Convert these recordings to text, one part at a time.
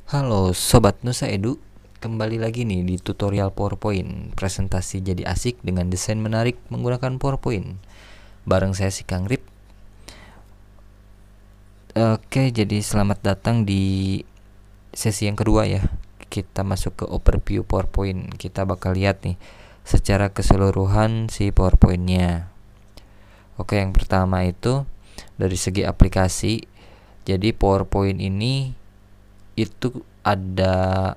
Halo Sobat Nusa Edu, kembali lagi nih di tutorial PowerPoint. Presentasi jadi asik dengan desain menarik menggunakan PowerPoint. Bareng saya si Kang Rip. Oke, jadi selamat datang di sesi yang kedua ya. Kita masuk ke overview PowerPoint. Kita bakal lihat nih secara keseluruhan si PowerPoint-nya. Oke, yang pertama itu dari segi aplikasi. Jadi PowerPoint ini itu ada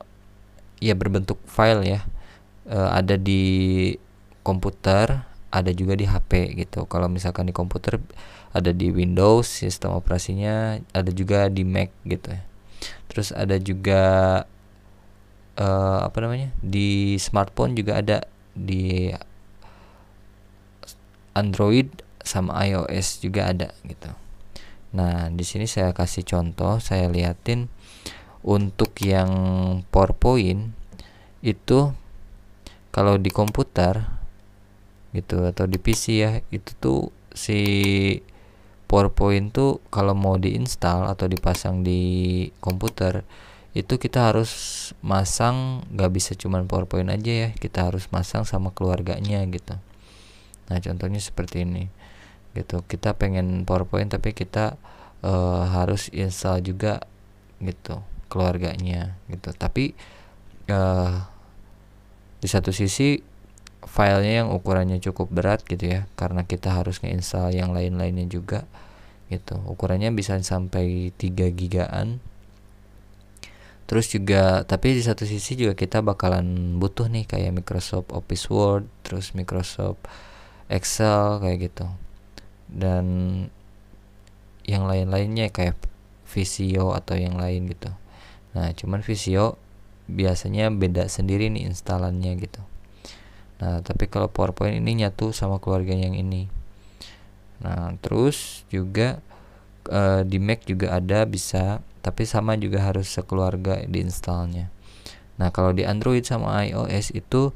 ya berbentuk file ya. Ada di komputer, ada juga di HP gitu. Kalau misalkan di komputer ada di Windows sistem operasinya, ada juga di Mac gitu ya. Terus ada juga apa namanya, di smartphone juga ada, di Android sama iOS juga ada gitu. Nah, di sini saya kasih contoh, saya liatin untuk yang PowerPoint itu kalau di komputer gitu atau di PC ya, itu tuh si PowerPoint tuh kalau mau diinstal atau dipasang di komputer itu kita harus masang, nggak bisa cuman PowerPoint aja ya, kita harus masang sama keluarganya gitu. Nah, contohnya seperti ini gitu, kita pengen PowerPoint tapi kita harus install juga gitu keluarganya gitu. Tapi di satu sisi filenya yang ukurannya cukup berat gitu ya, karena kita harus ngeinstall yang lain-lainnya juga gitu. Ukurannya bisa sampai 3 gigaan. Terus juga tapi di satu sisi juga kita bakalan butuh nih kayak Microsoft Office Word, terus Microsoft Excel kayak gitu. Dan yang lain-lainnya kayak Visio atau yang lain gitu. Nah, cuman Visio biasanya beda sendiri nih instalannya gitu. Nah, tapi kalau PowerPoint ini nyatu sama keluarga yang ini. Nah, terus juga di Mac juga ada bisa, tapi sama juga harus sekeluarga diinstalnya. Nah, kalau di Android sama iOS itu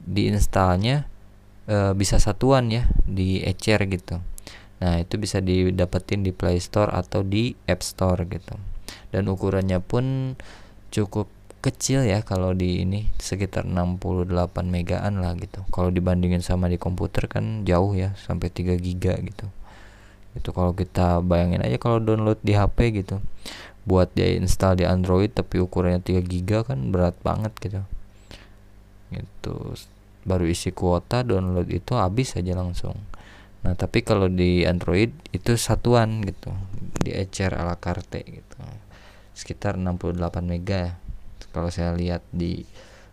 diinstalnya bisa satuan ya, di ecer gitu. Nah, itu bisa didapetin di Play Store atau di App Store gitu. Dan ukurannya pun cukup kecil ya, kalau di ini sekitar 68 megaan lah gitu. Kalau dibandingin sama di komputer kan jauh ya, sampai 3 giga gitu. Itu kalau kita bayangin aja kalau download di HP gitu. Buat dia install di Android tapi ukurannya 3 giga kan berat banget gitu. Gitu. Baru isi kuota download itu habis aja langsung. Nah, tapi kalau di Android itu satuan gitu, di ecer ala carte gitu. Sekitar 68 mega ya, kalau saya lihat di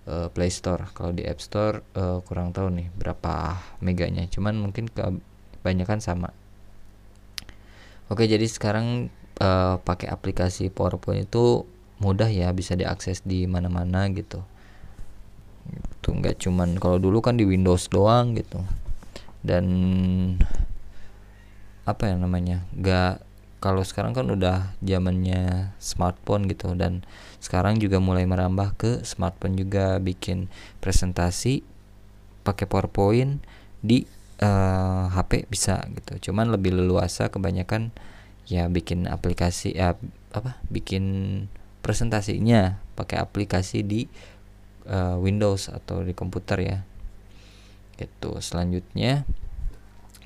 Play Store. Kalau di App Store kurang tahu nih berapa meganya, cuman mungkin kebanyakan sama. Oke, jadi sekarang pakai aplikasi PowerPoint itu mudah ya, bisa diakses di mana-mana gitu. Itu nggak cuman kalau dulu kan di Windows doang gitu. Dan apa ya namanya, nggak, kalau sekarang kan udah zamannya smartphone gitu, dan sekarang juga mulai merambah ke smartphone juga, bikin presentasi pakai PowerPoint di HP bisa gitu. Cuman lebih leluasa kebanyakan ya bikin aplikasi ya, bikin presentasinya pakai aplikasi di Windows atau di komputer ya gitu. Selanjutnya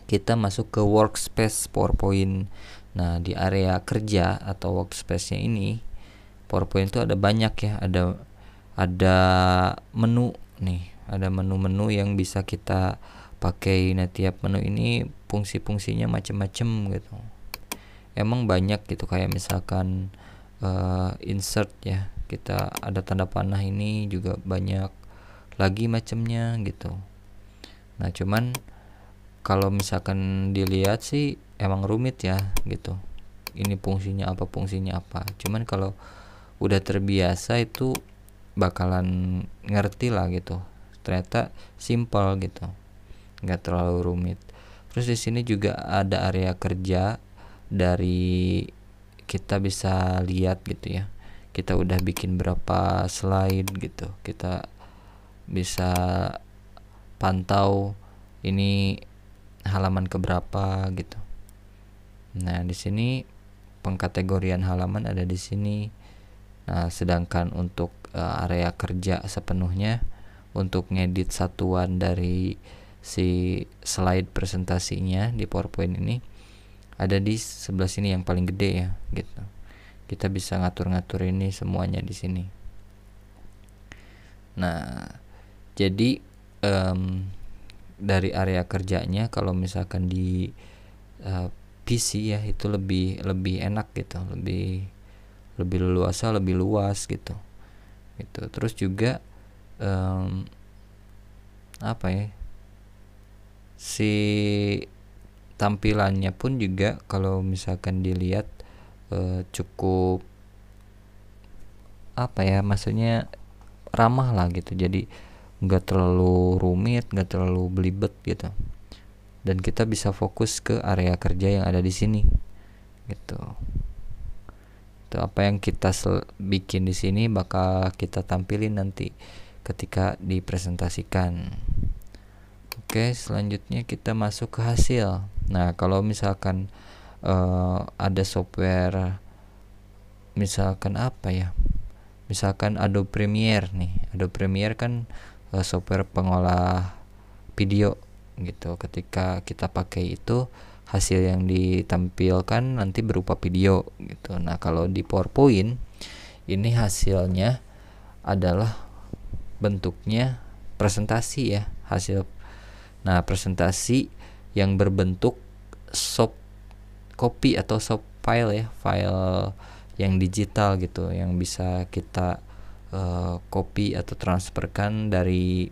kita masuk ke workspace PowerPoint. Nah, di area kerja atau workspace-nya ini PowerPoint itu ada banyak ya, ada menu nih, ada menu-menu yang bisa kita pakai. Nah, tiap menu ini fungsi-fungsinya macam-macam gitu. Emang banyak gitu, kayak misalkan insert ya, kita ada tanda panah, ini juga banyak lagi macamnya gitu. Nah, cuman kalau misalkan dilihat sih emang rumit ya gitu, ini fungsinya apa, fungsinya apa. Cuman kalau udah terbiasa itu bakalan ngerti lah gitu, ternyata simple gitu, nggak terlalu rumit. Terus di sini juga ada area kerja, dari kita bisa lihat gitu ya, kita udah bikin berapa slide gitu, kita bisa pantau ini halaman keberapa gitu. Nah, di sini pengkategorian halaman ada di sini. Nah, sedangkan untuk area kerja sepenuhnya untuk ngedit satuan dari si slide presentasinya di PowerPoint ini ada di sebelah sini yang paling gede ya gitu. Kita bisa ngatur-ngatur ini semuanya di sini. Nah, jadi dari area kerjanya kalau misalkan di PC ya itu lebih enak gitu, lebih leluasa, lebih luas gitu. Terus juga apa ya, si tampilannya pun juga kalau misalkan dilihat cukup apa ya, maksudnya ramah lah gitu. Jadi nggak terlalu rumit, nggak terlalu belibet gitu, dan kita bisa fokus ke area kerja yang ada di sini gitu. Itu apa yang kita bikin di sini bakal kita tampilin nanti ketika dipresentasikan. Oke, selanjutnya kita masuk ke hasil. Nah, kalau misalkan ada software, misalkan apa ya, misalkan Adobe Premiere nih. Adobe Premiere kan software pengolah video gitu. Ketika kita pakai itu, hasil yang ditampilkan nanti berupa video gitu. Nah, kalau di PowerPoint ini hasilnya adalah bentuknya presentasi ya, hasil. Nah, presentasi yang berbentuk soft copy atau soft file ya, file yang digital gitu, yang bisa kita copy atau transferkan dari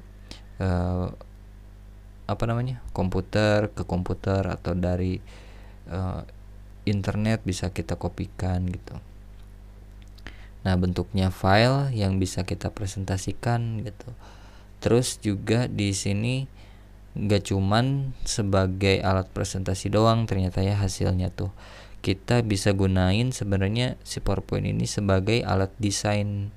komputer ke komputer, atau dari internet bisa kita kopikan gitu. Nah, bentuknya file yang bisa kita presentasikan gitu. Terus juga di sini nggak cuman sebagai alat presentasi doang ternyata ya hasilnya tuh. Kita bisa gunain sebenarnya si PowerPoint ini sebagai alat desain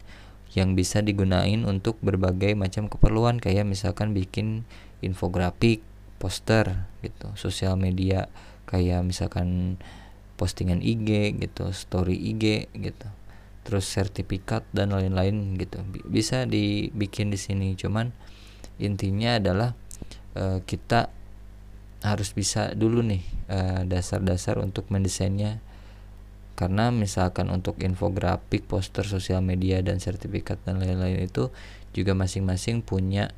yang bisa digunain untuk berbagai macam keperluan, kayak misalkan bikin infografik, poster gitu, sosial media kayak misalkan postingan IG gitu, story IG gitu, terus sertifikat dan lain-lain gitu, bisa dibikin di sini. Cuman intinya adalah kita harus bisa dulu nih dasar-dasar untuk mendesainnya, karena misalkan untuk infografik, poster, sosial media, dan sertifikat dan lain-lain itu juga masing-masing punya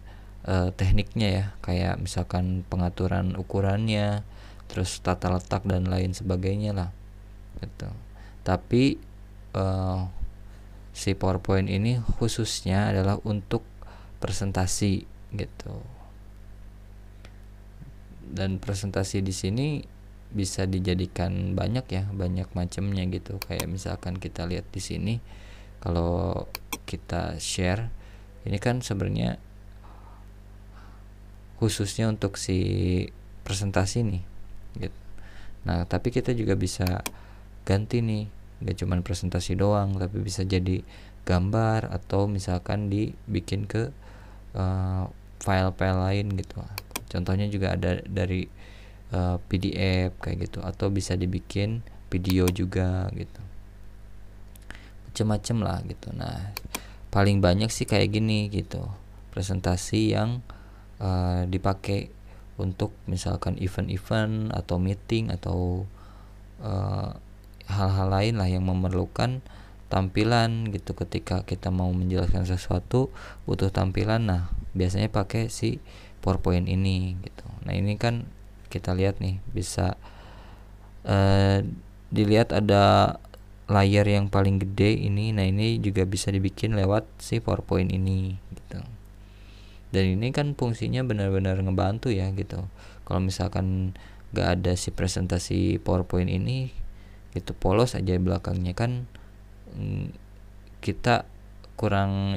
tekniknya ya, kayak misalkan pengaturan ukurannya, terus tata letak dan lain sebagainya lah gitu. Tapi si PowerPoint ini khususnya adalah untuk presentasi gitu. Dan presentasi di sini bisa dijadikan banyak ya, banyak macamnya gitu. Kayak misalkan kita lihat di sini, kalau kita share ini kan sebenarnya khususnya untuk si presentasi nih gitu. Nah, tapi kita juga bisa ganti nih, gak cuman presentasi doang, tapi bisa jadi gambar atau misalkan dibikin ke file-file lain gitu. Contohnya juga ada dari PDF kayak gitu, atau bisa dibikin video juga gitu, macem-macem lah gitu. Nah, paling banyak sih kayak gini gitu, presentasi yang dipakai untuk misalkan event-event atau meeting atau hal-hal lain lah yang memerlukan tampilan gitu. Ketika kita mau menjelaskan sesuatu butuh tampilan, nah biasanya pakai si PowerPoint ini gitu. Nah, ini kan kita lihat nih, bisa dilihat ada layar yang paling gede ini. Nah, ini juga bisa dibikin lewat si PowerPoint ini gitu. Dan ini kan fungsinya benar-benar ngebantu ya gitu. Kalau misalkan gak ada si presentasi PowerPoint ini gitu, polos aja belakangnya kan, kita kurang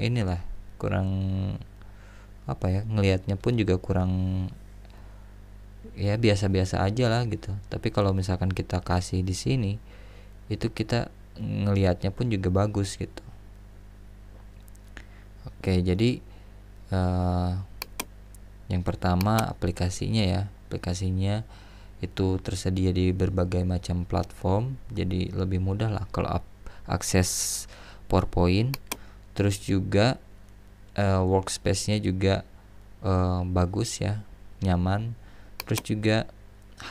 apa ya, ngelihatnya pun juga kurang ya, biasa-biasa aja lah gitu. Tapi kalau misalkan kita kasih di sini, itu kita ngelihatnya pun juga bagus gitu. Oke, jadi yang pertama aplikasinya ya. Aplikasinya itu tersedia di berbagai macam platform, jadi lebih mudah lah kalau akses PowerPoint. Terus juga workspace-nya juga bagus ya, nyaman. Terus juga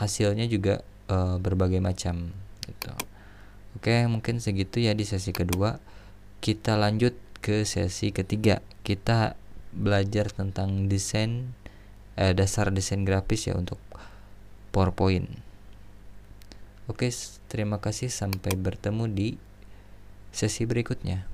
hasilnya juga berbagai macam gitu. Oke, mungkin segitu ya di sesi kedua. Kita lanjut ke sesi ketiga. Kita belajar tentang desain dasar desain grafis ya untuk PowerPoint. Oke, terima kasih, sampai bertemu di sesi berikutnya.